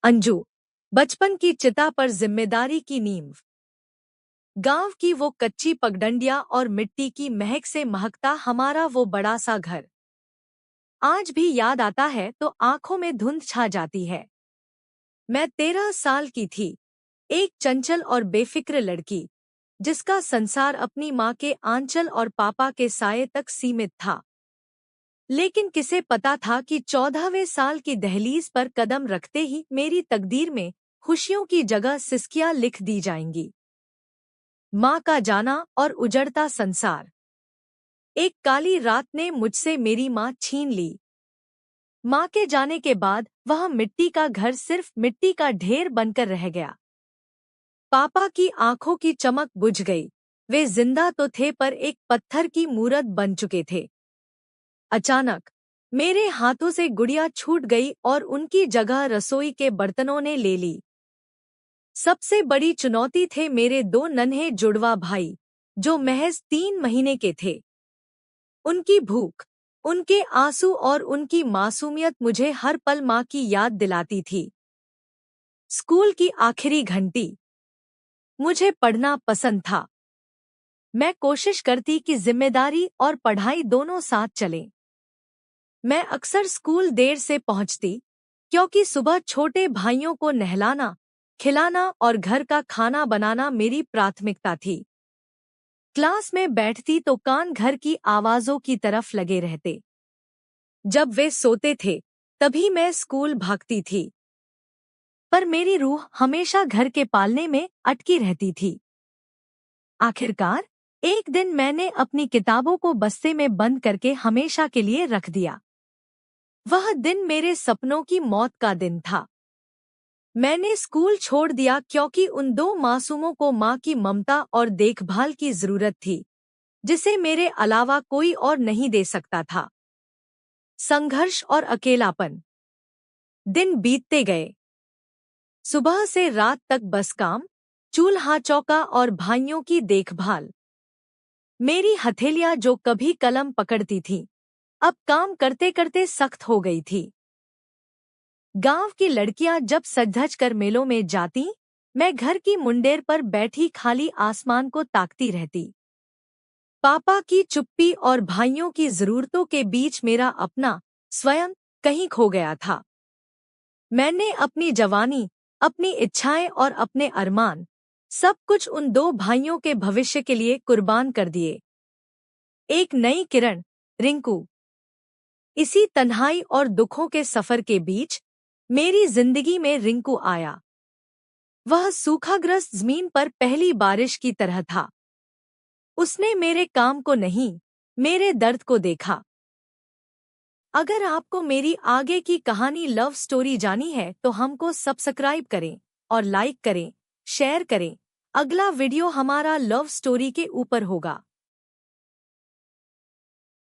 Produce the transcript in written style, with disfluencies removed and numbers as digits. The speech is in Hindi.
अंजू, बचपन की चिता पर जिम्मेदारी की नींव। गांव की वो कच्ची पगडंडियां और मिट्टी की महक से महकता हमारा वो बड़ा सा घर आज भी याद आता है तो आंखों में धुंध छा जाती है। मैं 13 साल की थी, एक चंचल और बेफिक्र लड़की, जिसका संसार अपनी माँ के आंचल और पापा के साये तक सीमित था। लेकिन किसे पता था कि 14वें साल की दहलीज पर कदम रखते ही मेरी तकदीर में खुशियों की जगह सिसकियां लिख दी जाएंगी। माँ का जाना और उजड़ता संसार। एक काली रात ने मुझसे मेरी माँ छीन ली। माँ के जाने के बाद वह मिट्टी का घर सिर्फ मिट्टी का ढेर बनकर रह गया। पापा की आंखों की चमक बुझ गई। वे जिंदा तो थे पर एक पत्थर की मूरत बन चुके थे। अचानक मेरे हाथों से गुड़िया छूट गई और उनकी जगह रसोई के बर्तनों ने ले ली। सबसे बड़ी चुनौती थे मेरे 2 नन्हे जुड़वा भाई, जो महज 3 महीने के थे। उनकी भूख, उनके आंसू और उनकी मासूमियत मुझे हर पल माँ की याद दिलाती थी। स्कूल की आखिरी घंटी। मुझे पढ़ना पसंद था। मैं कोशिश करती कि जिम्मेदारी और पढ़ाई दोनों साथ चलें। मैं अक्सर स्कूल देर से पहुंचती, क्योंकि सुबह छोटे भाइयों को नहलाना, खिलाना और घर का खाना बनाना मेरी प्राथमिकता थी। क्लास में बैठती तो कान घर की आवाजों की तरफ लगे रहते। जब वे सोते थे तभी मैं स्कूल भागती थी, पर मेरी रूह हमेशा घर के पालने में अटकी रहती थी। आखिरकार एक दिन मैंने अपनी किताबों को बस्ते में बंद करके हमेशा के लिए रख दिया। वह दिन मेरे सपनों की मौत का दिन था। मैंने स्कूल छोड़ दिया क्योंकि उन 2 मासूमों को माँ की ममता और देखभाल की जरूरत थी, जिसे मेरे अलावा कोई और नहीं दे सकता था। संघर्ष और अकेलापन। दिन बीतते गए। सुबह से रात तक बस काम, चूल्हा चौका और भाइयों की देखभाल। मेरी हथेलियां जो कभी कलम पकड़ती थीं, अब काम करते करते सख्त हो गई थी। गांव की लड़कियां जब सज-धज कर मेलों में जाती, मैं घर की मुंडेर पर बैठी खाली आसमान को ताकती रहती। पापा की चुप्पी और भाइयों की जरूरतों के बीच मेरा अपना स्वयं कहीं खो गया था। मैंने अपनी जवानी, अपनी इच्छाएं और अपने अरमान, सब कुछ उन 2 भाइयों के भविष्य के लिए कुर्बान कर दिए। एक नई किरण, रिंकू। इसी तन्हाई और दुखों के सफर के बीच मेरी जिंदगी में रिंकू आया। वह सूखाग्रस्त जमीन पर पहली बारिश की तरह था। उसने मेरे काम को नहीं, मेरे दर्द को देखा। अगर आपको मेरी आगे की कहानी लव स्टोरी जानी है तो हमको सब्सक्राइब करें और लाइक करें, शेयर करें। अगला वीडियो हमारा लव स्टोरी के ऊपर होगा।